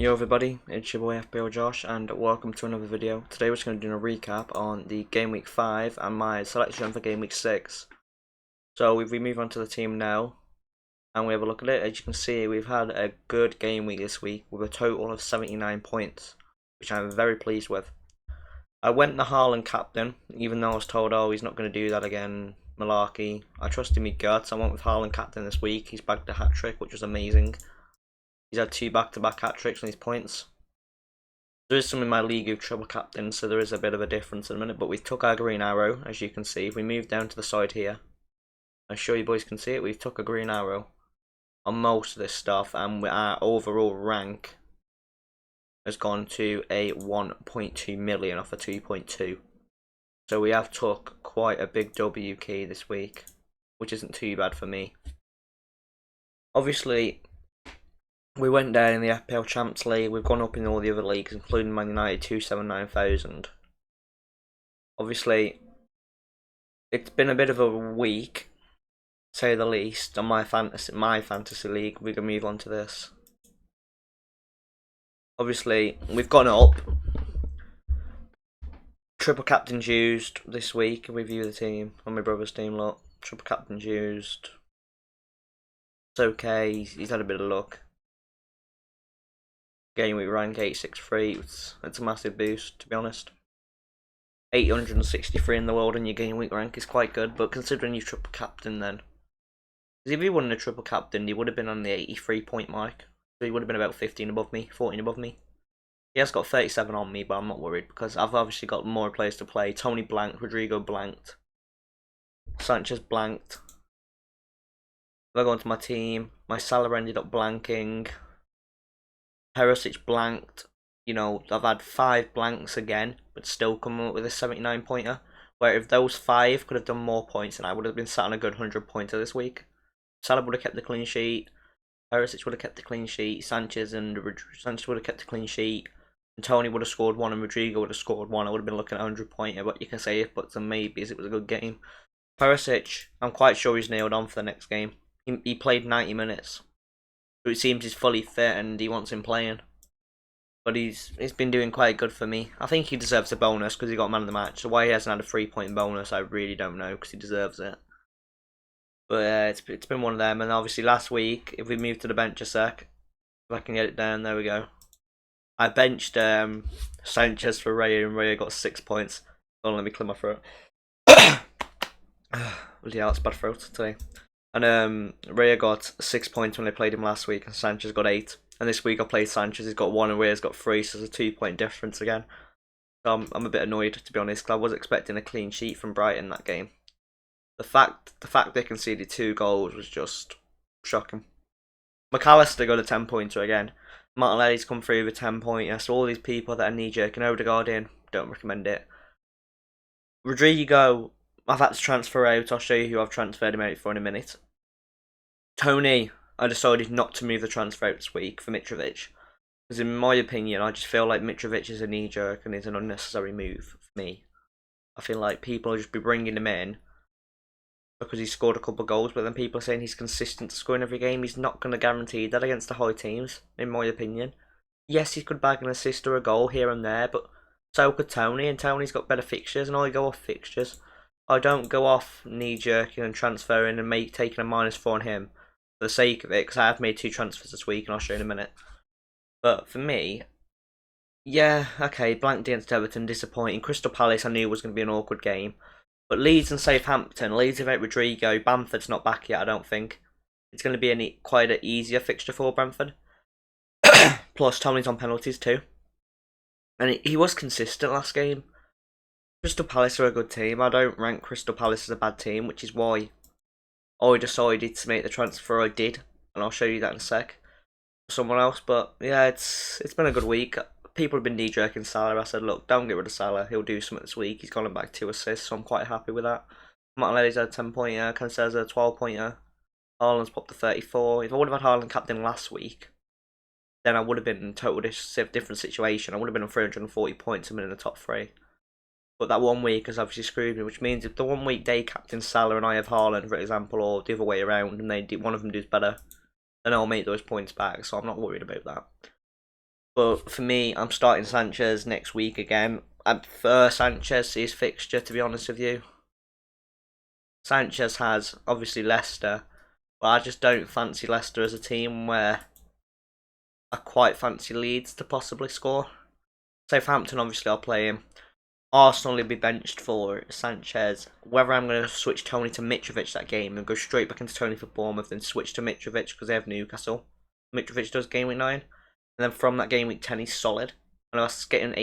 Yo everybody, it's your boy FBO Josh and welcome to another video. Today we're just going to do a recap on the Game Week 5 and my selection for Game Week 6. So if we move on to the team now and we have a look at it, as you can see we've had a good game week this week with a total of 79 points, which I'm very pleased with. I went the Haaland captain, even though I was told, oh, he's not going to do that again, malarkey. I trusted me guts. I went with Haaland captain this week. He's bagged a hat-trick, which was amazing. He's had 2 back-to-back hat-tricks on his points. There is some in my league who triple captain, so there is a bit of a difference in a minute, but we took our green arrow, as you can see. If we move down to the side here, I'm sure you boys can see it, we've took a green arrow on most of this stuff, and our overall rank has gone to a 1.2 million off a 2.2. So we have took quite a big W key this week, which isn't too bad for me. Obviously, we went down in the FPL Champs League. We've gone up in all the other leagues, including Man United 279,000. Obviously, it's been a bit of a week, to say the least, on my fantasy league. We can move on to this. Obviously, we've gone up. Triple captains used this week. Review the team on my brother's team. Look, triple captains used. It's okay. He's had a bit of luck. Game week rank 863. It's a massive boost, to be honest. 863 in the world and your game week rank is quite good, but considering you triple captain then. Because if he wasn't a triple captain, he would have been on the 83 point mark. So he would have been about 15 above me, 14 above me. He has got 37 on me, but I'm not worried because I've obviously got more players to play. Tony blanked, Rodrigo blanked, Sanchez blanked. If I go into my team, my Salah ended up blanking. Perisic blanked. You know, I've had 5 blanks again, but still coming up with a 79 pointer. Where if those 5 could have done more points, and I would have been sat on a good 100 pointer this week. Salah would have kept the clean sheet. Perisic would have kept the clean sheet. Sanchez would have kept the clean sheet. And Tony would have scored 1, and Rodrigo would have scored 1. I would have been looking at a 100 pointer, but you can say if buts and maybes. It was a good game. Perisic, I'm quite sure he's nailed on for the next game. He played 90 minutes. So it seems he's fully fit and he wants him playing. But he's been doing quite good for me. I think he deserves a bonus because he got man of the match. So why he hasn't had a 3-point bonus, I really don't know because he deserves it. But it's been one of them. And obviously last week, if we move to the bench a sec, if I can get it down, there we go. I benched Sanchez for Raya and Raya got 6 points. Don't let me clear my throat. Yeah, it's bad throat today. And Raya got 6 points when I played him last week, and Sanchez got 8. And this week I played Sanchez, he's got 1 and Raya's got 3, so there's a 2-point difference again. So I'm a bit annoyed, to be honest, because I was expecting a clean sheet from Brighton that game. The fact they conceded 2 goals was just shocking. McAllister got a 10-pointer again. Martinelli's come through with a 10-pointer, so all these people that are knee-jerking Odegaard in, don't recommend it. Rodrigo, I've had to transfer out. I'll show you who I've transferred him out for in a minute. Tony, I decided not to move the transfer out this week for Mitrovic. Because in my opinion, I just feel like Mitrovic is a knee-jerk and is an unnecessary move for me. I feel like people will just be bringing him in because he scored a couple of goals, but then people are saying he's consistent to scoring every game. He's not going to guarantee that against the high teams, in my opinion. Yes, he could bag an assist or a goal here and there, but so could Tony, and Tony's got better fixtures, and I go off fixtures. I don't go off knee-jerking and transferring and taking a -4 on him for the sake of it, because I have made 2 transfers this week, and I'll show you in a minute. But for me, yeah, okay, blanked against Everton, disappointing. Crystal Palace I knew was going to be an awkward game. But Leeds and Southampton, Leeds without Rodrigo, Bamford's not back yet, I don't think. It's going to be quite an easier fixture for Bamford. Plus, Tony's on penalties too. And he was consistent last game. Crystal Palace are a good team. I don't rank Crystal Palace as a bad team, which is why I decided to make the transfer I did. And I'll show you that in a sec. For someone else, but yeah, it's been a good week. People have been knee-jerking Salah. I said, look, don't get rid of Salah. He'll do something this week. He's gone back 2 assists, so I'm quite happy with that. Martinelli's had a 10-pointer. Cancelo's had a 12-pointer. Haaland's popped a 34. If I would have had Haaland captain last week, then I would have been in a total different situation. I would have been on 340 points and been in the top 3. But that 1 week has obviously screwed me, which means if the 1 week they captain Salah and I have Haaland, for example, or the other way around, and one of them does better, then I'll make those points back, so I'm not worried about that. But for me, I'm starting Sanchez next week again. I prefer Sanchez's fixture, to be honest with you. Sanchez has, obviously, Leicester, but I just don't fancy Leicester as a team where I quite fancy Leeds to possibly score. Southampton, obviously, I'll play him. Arsenal will be benched for Sanchez. Whether I'm going to switch Tony to Mitrovic that game and go straight back into Tony for Bournemouth, then switch to Mitrovic because they have Newcastle. Mitrovic does game week 9, and then from that game week 10 he's solid. And I was getting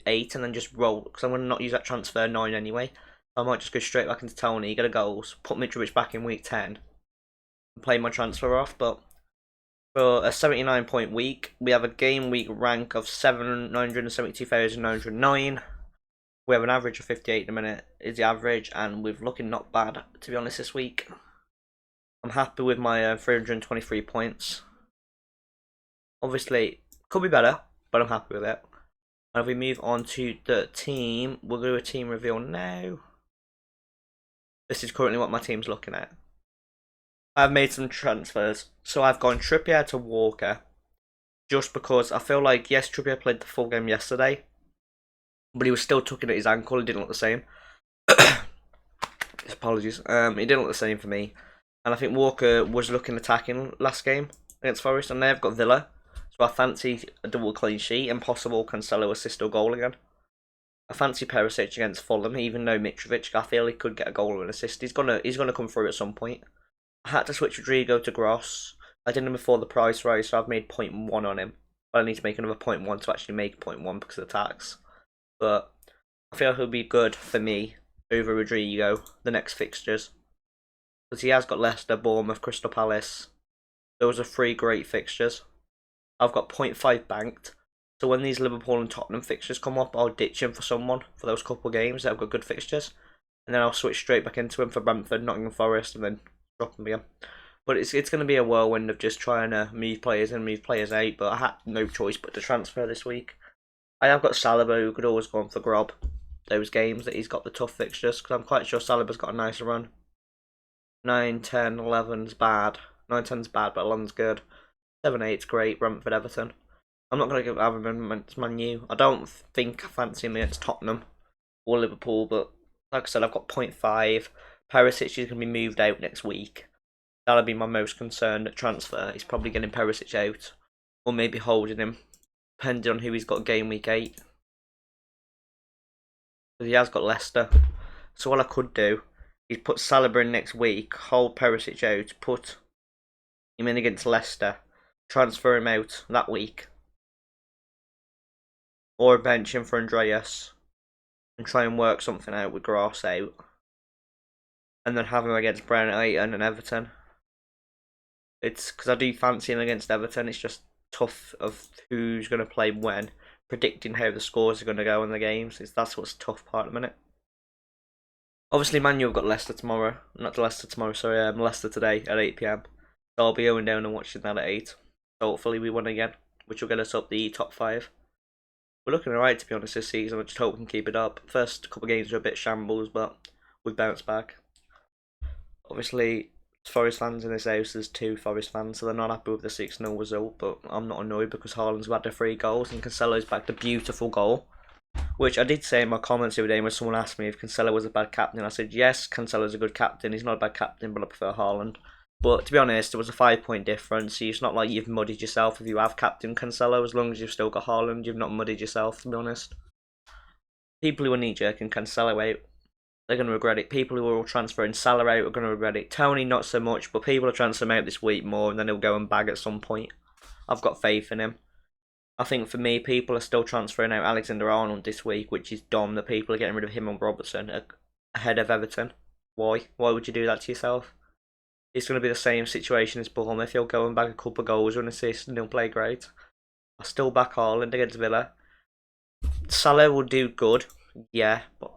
8 and then just roll because I'm going to not use that transfer 9 anyway. So I might just go straight back into Tony, get a goals, put Mitrovic back in week 10, and play my transfer off. But for a 79-point week, we have a game week rank of 772,909. We have an average of 58 in a minute, is the average, and we're looking not bad, to be honest, this week. I'm happy with my 323 points. Obviously, could be better, but I'm happy with it. And if we move on to the team, we'll do a team reveal now. This is currently what my team's looking at. I've made some transfers. So I've gone Trippier to Walker, just because I feel like, yes, Trippier played the full game yesterday, but he was still tugging at his ankle. He didn't look the same. Apologies. He didn't look the same for me. And I think Walker was looking attacking last game against Forest, and they've got Villa. So I fancy a double clean sheet and possible Cancelo assist or goal again. I fancy Perisic against Fulham, even though Mitrovic, I feel he could get a goal or an assist. He's gonna come through at some point. I had to switch Rodrigo to Gross. I did him before the price rise, so I've made 0.1 on him. But I need to make another 0.1 to actually make 0.1 because of the tax. But I feel he'll be good for me over Rodrigo, the next fixtures. Because he has got Leicester, Bournemouth, Crystal Palace. Those are 3 great fixtures. I've got 0.5 banked. So when these Liverpool and Tottenham fixtures come up, I'll ditch him for someone for those couple of games that have got good fixtures. And then I'll switch straight back into him for Brentford, Nottingham Forest, and then drop him again. But it's going to be a whirlwind of just trying to move players in, move players out. But I had no choice but to transfer this week. I have got Saliba, who could always go on for Grob those games that he's got the tough fixtures, because I'm quite sure Saliba's got a nicer run. 9, 10, 11's bad. 9, 10's bad, but 11's good. 7, 8's great. Brentford, Everton. I'm not going to give Averman to Man U. I don't think I fancy him against Tottenham or Liverpool, but like I said, I've got 0.5. Perisic is going to be moved out next week. That'll be my most concerned transfer. He's probably getting Perisic out, or maybe holding him, depending on who he's got game week 8. Because he has got Leicester. So what I could do is put Saliba in next week, hold Perisic out, put him in against Leicester, transfer him out that week, or bench him for Andreas, and try and work something out with Grass out, and then have him against Brighton and Everton. It's because I do fancy him against Everton. It's just tough of who's going to play when, predicting how the scores are going to go in the games. That's what's the tough part at the minute. Obviously, Man U have got Leicester tomorrow. Not Leicester tomorrow, sorry, Leicester today at 8 PM. So I'll be going down and watching that at 8. So hopefully we win again, which will get us up the top 5. We're looking alright, to be honest, this season. I just hope we can keep it up. First couple of games were a bit shambles, but we've bounced back. Obviously, Forest fans in this house, there's 2 Forest fans, so they're not happy with the 6-0 result, but I'm not annoyed because Haaland's back to 3 goals and Cancelo's back to beautiful goal. Which I did say in my comments the other day when someone asked me if Cancelo was a bad captain. I said, yes, Cancelo's a good captain. He's not a bad captain, but I prefer Haaland. But to be honest, there was a 5-point difference. So it's not like you've muddied yourself if you have captain Cancelo. As long as you've still got Haaland, you've not muddied yourself, to be honest. People who are knee-jerking Cancelo out, they're going to regret it. People who are all transferring Salah out are going to regret it. Tony, not so much, but people are transferring him out this week more, and then he'll go and bag at some point. I've got faith in him. I think for me, people are still transferring out Alexander-Arnold this week, which is dumb that people are getting rid of him and Robertson ahead of Everton. Why? Why would you do that to yourself? It's going to be the same situation as Bournemouth. He'll go and bag a couple of goals or an assist and he'll play great. I still back Haaland against Villa. Salah will do good, yeah, but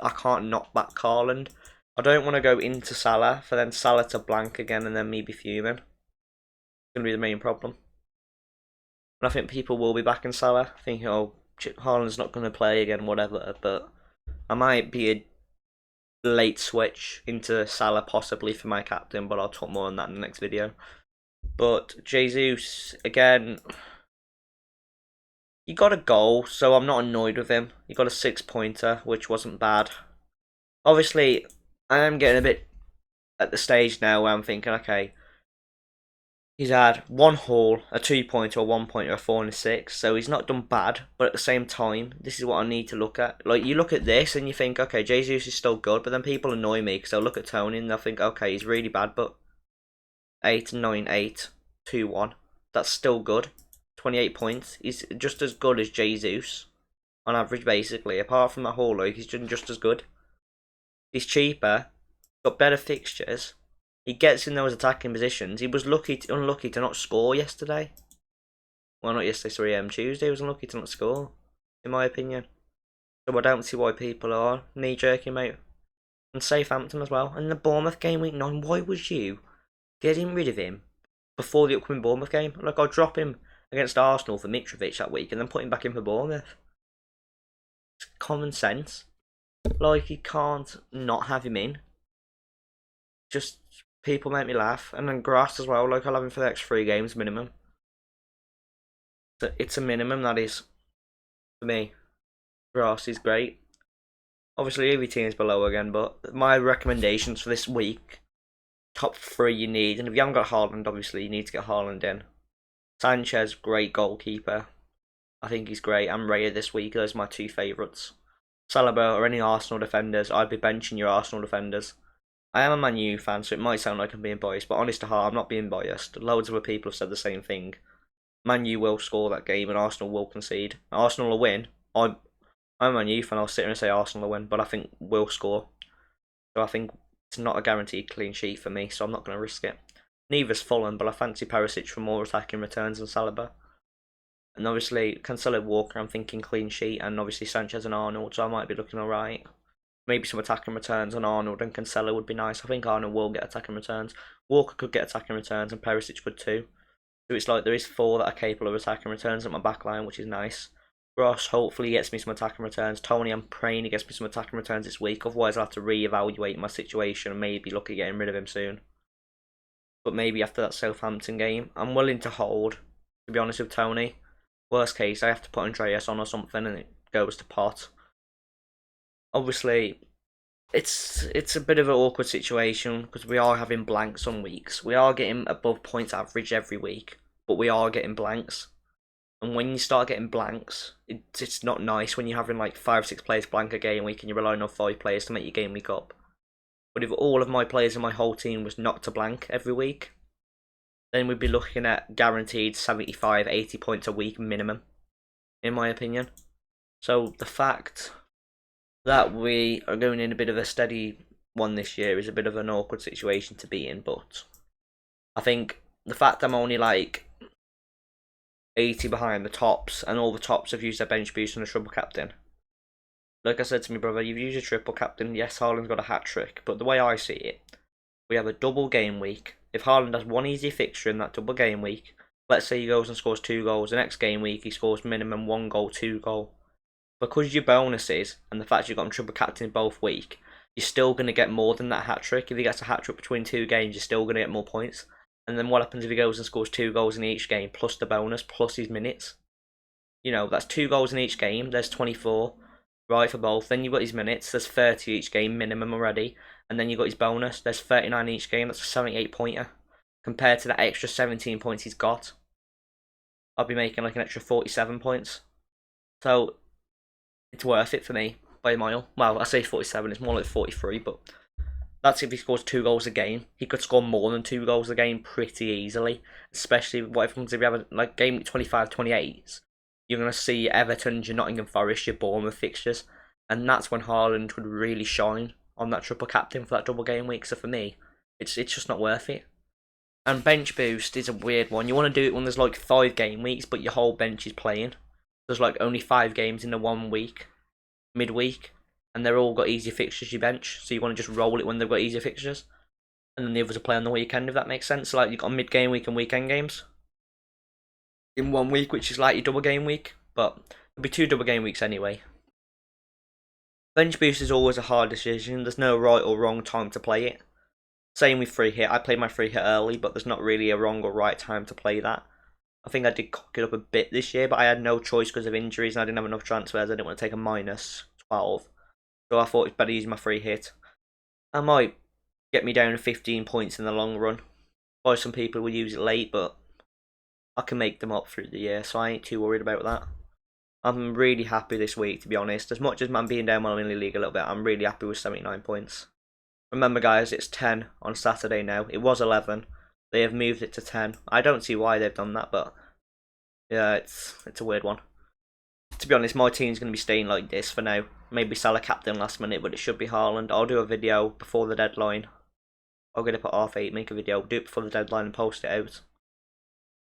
I can't not back Haaland. I don't want to go into Salah for then Salah to blank again and then me be fuming. It's going to be the main problem. And I think people will be backing Salah, thinking, oh, Haaland's not going to play again, whatever, but I might be a late switch into Salah possibly for my captain, but I'll talk more on that in the next video. But Jesus, again, He got a goal, so I'm not annoyed with him. He got a 6-pointer, which wasn't bad. Obviously, I am getting a bit at the stage now where I'm thinking, okay, he's had one haul, a 2-pointer, a 1-pointer, a 4 and a 6, so he's not done bad, but at the same time, this is what I need to look at. Like, you look at this and you think, okay, Jesus is still good, but then people annoy me because they'll look at Tony and they'll think, okay, he's really bad, but 8, 9, 8, 2, 1, that's still good. 28 points, he's just as good as Jesus on average, basically. Apart from that haul, like, he's done just as good. He's cheaper, got better fixtures. He gets in those attacking positions. He was unlucky to not score yesterday. Well, not yesterday, sorry, Tuesday. He was unlucky to not score, in my opinion. So I don't see why people are knee-jerking, mate. And Southampton as well. And the Bournemouth game week 9, why was you getting rid of him before the upcoming Bournemouth game? Like, I'll drop him against Arsenal for Mitrovic that week and then put him back in for Bournemouth. It's common sense. Like, you can't not have him in. Just people make me laugh. And then Grass as well. Like, I'll have him for the next 3 games minimum. So it's a minimum, that is. For me. Grass is great. Obviously, every team is below again, but my recommendations for this week, top 3 you need. And if you haven't got Haaland, obviously, you need to get Haaland in. Sanchez, great goalkeeper. I think he's great. And Raya this week. Those are my 2 favourites. Saliba or any Arsenal defenders. I'd be benching your Arsenal defenders. I am a Man U fan, so it might sound like I'm being biased, but honest to heart, I'm not being biased. Loads of other people have said the same thing. Man U will score that game and Arsenal will concede. Arsenal will win. I'm a Man U fan, I'll sit here and say Arsenal will win, but I think we'll score. So I think it's not a guaranteed clean sheet for me, so I'm not going to risk it. Neither's Fulham, but I fancy Perisic for more attacking returns than Saliba. And obviously, Cancelo, Walker, I'm thinking clean sheet, and obviously Sanchez and Arnold, so I might be looking alright. Maybe some attacking returns on Arnold and Cancelo would be nice. I think Arnold will get attacking returns. Walker could get attacking returns and Perisic would too. So it's like there is 4 that are capable of attacking returns at my back line, which is nice. Ross hopefully gets me some attacking returns. Tony, I'm praying he gets me some attacking returns this week. Otherwise, I'll have to re-evaluate my situation and maybe look at getting rid of him soon. But maybe after that Southampton game, I'm willing to hold, to be honest with Tony. Worst case, I have to put Andreas on or something and it goes to pot. Obviously, it's a bit of an awkward situation because we are having blanks some weeks. We are getting above points average every week, but we are getting blanks. And when you start getting blanks, it's not nice when you're having like 5 6 players blank a game week and you're relying on 5 players to make your game week up. But if all of my players in my whole team was not to blank every week, then we'd be looking at guaranteed 75 80 points a week minimum, in my opinion. So the fact that we are going in a bit of a steady one this year is a bit of an awkward situation to be in, but I think the fact I'm only like 80 behind the tops and all the tops have used their bench boost on a triple captain. Like I said to my brother, you've used a triple captain. Yes, Haaland's got a hat trick, but the way I see it, we have a double game week. If Haaland has one easy fixture in that double game week, let's say he goes and scores 2 goals, the next game week he scores minimum 1 goal, 2 goal. Because your bonuses and the fact you've got him triple captain both week, you're still going to get more than that hat trick. If he gets a hat trick between 2 games, you're still going to get more points. And then what happens if he goes and scores 2 goals in each game, plus the bonus, plus his minutes? You know, that's 2 goals in each game, there's 24, right, for both. Then you've got his minutes, there's 30 each game, minimum already. And then you've got his bonus, there's 39 each game, that's a 78 pointer. Compared to that extra 17 points he's got, I'll be making like an extra 47 points. So it's worth it for me by a mile. Well, I say 47, it's more like 43, but that's if he scores 2 goals a game. He could score more than 2 goals a game pretty easily, especially what happens if you have a like game 25-28. You're going to see Everton, your Nottingham Forest, your Bournemouth fixtures, and that's when Haaland would really shine on that triple captain for that double game week. So for me, it's just not worth it. And bench boost is a weird one. You want to do it when there's like 5 game weeks, but your whole bench is playing. There's like only 5 games in the 1 week, midweek, and they're all got easier fixtures, you bench. So you want to just roll it when they've got easier fixtures. And then the others are playing on the weekend, if that makes sense. So like you've got a mid-game week and weekend games in 1 week, which is like your double game week. But there'll be 2 double game weeks anyway. Bench boost is always a hard decision. There's no right or wrong time to play it. Same with free hit. I played my free hit early, but there's not really a wrong or right time to play that. I think I did cock it up a bit this year, but I had no choice because of injuries and I didn't have enough transfers. I didn't want to take a -12. So I thought it's better using my free hit. I might get me down to 15 points in the long run. Why some people will use it late, but I can make them up through the year, so I ain't too worried about that. I'm really happy this week, to be honest. As much as I'm being down my only league a little bit, I'm really happy with 79 points. Remember, guys, it's 10 on Saturday now. It was 11. They have moved it to 10. I don't see why they've done that, but yeah, it's a weird one. To be honest, my team's going to be staying like this for now. Maybe Salah captain last minute, but it should be Haaland. I'll do a video before the deadline. I'll get up at 8:30, make a video, do it before the deadline and post it out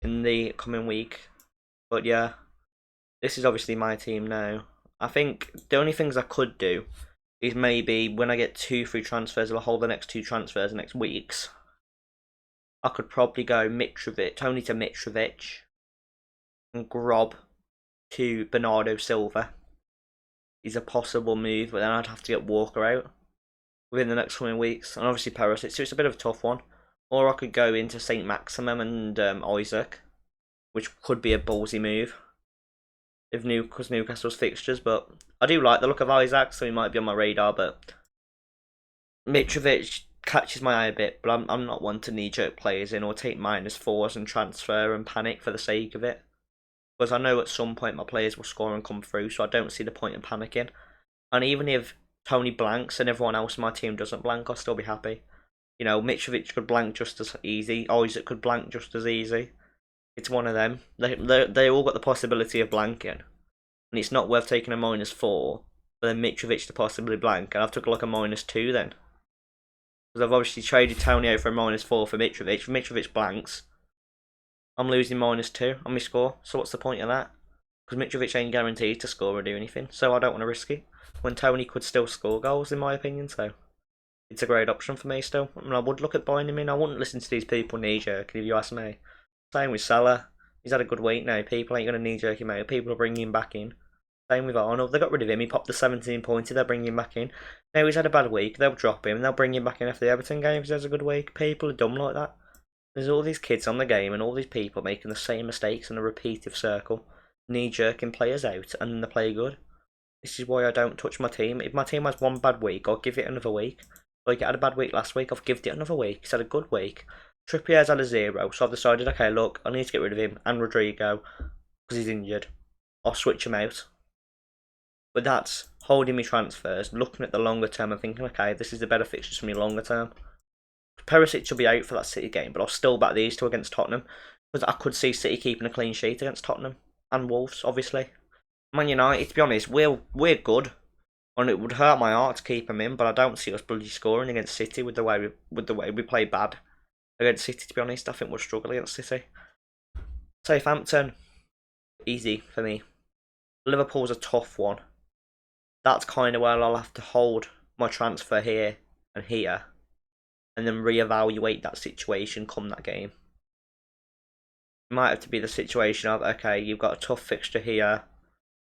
in the coming week. But yeah, this is obviously my team now. I think the only things I could do is maybe when I get 2 free transfers, I'll hold the next 2 transfers next weeks. I could probably go Tony to Mitrovic and Grob to Bernardo Silva is a possible move, but then I'd have to get Walker out within the next coming weeks, and obviously Perisic, so it's a bit of a tough one. Or I could go into Saint Maximum and Isaac, which could be a ballsy move if Newcastle's fixtures, but I do like the look of Isaac, so he might be on my radar, but Mitrovic catches my eye a bit, but I'm not one to knee-jerk players in or take -4s and transfer and panic for the sake of it. Because I know at some point my players will score and come through, so I don't see the point in panicking. And even if Tony blanks and everyone else in my team doesn't blank, I'll still be happy. You know, Mitrovic could blank just as easy. Isaac could blank just as easy. It's one of them. They all got the possibility of blanking. And it's not worth taking a -4, but then Mitrovic to possibly blank. And I've took like a -2 then. Because I've obviously traded Tony out for a -4 for Mitrovic. If Mitrovic blanks, I'm losing -2 on my score. So what's the point of that? Because Mitrovic ain't guaranteed to score or do anything. So I don't want to risk it. When Tony could still score goals, in my opinion. So it's a great option for me still. I mean, I would look at buying him in. I wouldn't listen to these people knee-jerking if you ask me. Same with Salah. He's had a good week now. People ain't going to knee-jerk him out. People are bringing him back in. Same with Arnold. They got rid of him. He popped the 17-pointer. They're bringing him back in. Now he's had a bad week. They'll drop him and they'll bring him back in after the Everton game if he has a good week. People are dumb like that. There's all these kids on the game and all these people making the same mistakes in a repetitive circle. Knee-jerking players out and then they play good. This is why I don't touch my team. If my team has one bad week, I'll give it another week. Like it had a bad week last week, I've given it another week. He's had a good week. Trippier's had a 0, so I've decided, okay, look, I need to get rid of him and Rodrigo because he's injured. I'll switch him out. But that's holding me transfers, looking at the longer term and thinking, okay, this is the better fixtures for me longer term. Perisic will be out for that City game, but I'll still back these 2 against Tottenham because I could see City keeping a clean sheet against Tottenham and Wolves, obviously. Man United, to be honest, we're good, and it would hurt my heart to keep them in, but I don't see us bloody scoring against City with the way we play bad against City. To be honest, I think we'll struggle against City. Southampton, easy for me. Liverpool's a tough one. That's kind of where I'll have to hold my transfer here and here, and then reevaluate that situation come that game. It might have to be the situation of, okay, you've got a tough fixture here.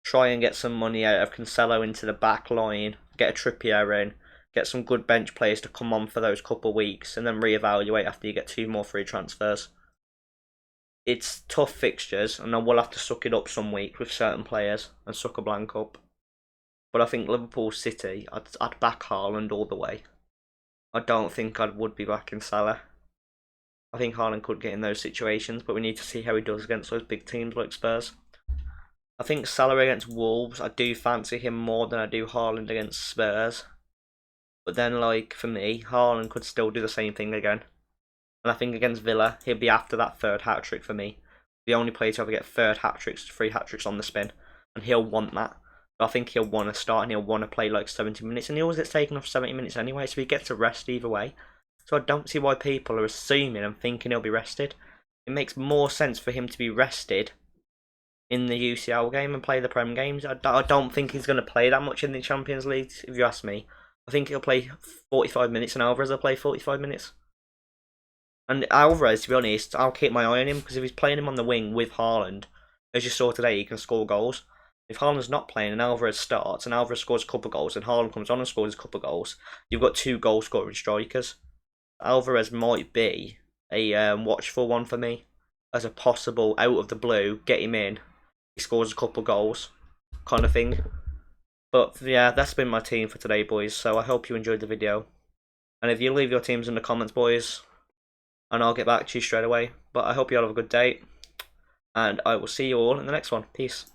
Try and get some money out of Cancelo into the back line, get a Trippier in, get some good bench players to come on for those couple of weeks, and then reevaluate after you get 2 more free transfers. It's tough fixtures, and I will have to suck it up some weeks with certain players and suck a blank up. But I think Liverpool City, I'd back Haaland all the way. I don't think I would be backing Salah. I think Haaland could get in those situations, but we need to see how he does against those big teams like Spurs. I think Salah against Wolves, I do fancy him more than I do Haaland against Spurs. But then, like, for me, Haaland could still do the same thing again. And I think against Villa, he'll be after that 3rd hat-trick for me. The only player to ever get 3rd hat-tricks, 3 hat-tricks on the spin. And he'll want that. I think he'll want to start and he'll want to play like 70 minutes. And he always gets taken off 70 minutes anyway, so he gets a rest either way. So I don't see why people are assuming and thinking he'll be rested. It makes more sense for him to be rested in the UCL game and play the Prem games. I don't think he's going to play that much in the Champions League, if you ask me. I think he'll play 45 minutes and Alvarez will play 45 minutes. And Alvarez, to be honest, I'll keep my eye on him because if he's playing him on the wing with Haaland, as you saw today, he can score goals. If Haaland's not playing and Alvarez starts and Alvarez scores a couple of goals and Haaland comes on and scores a couple of goals, you've got 2 goal-scoring strikers. Alvarez might be a watchful one for me as a possible out of the blue, get him in, he scores a couple goals kind of thing. But yeah, that's been my team for today, boys, so I hope you enjoyed the video. And if you leave your teams in the comments, boys, and I'll get back to you straight away. But I hope you all have a good day, and I will see you all in the next one. Peace.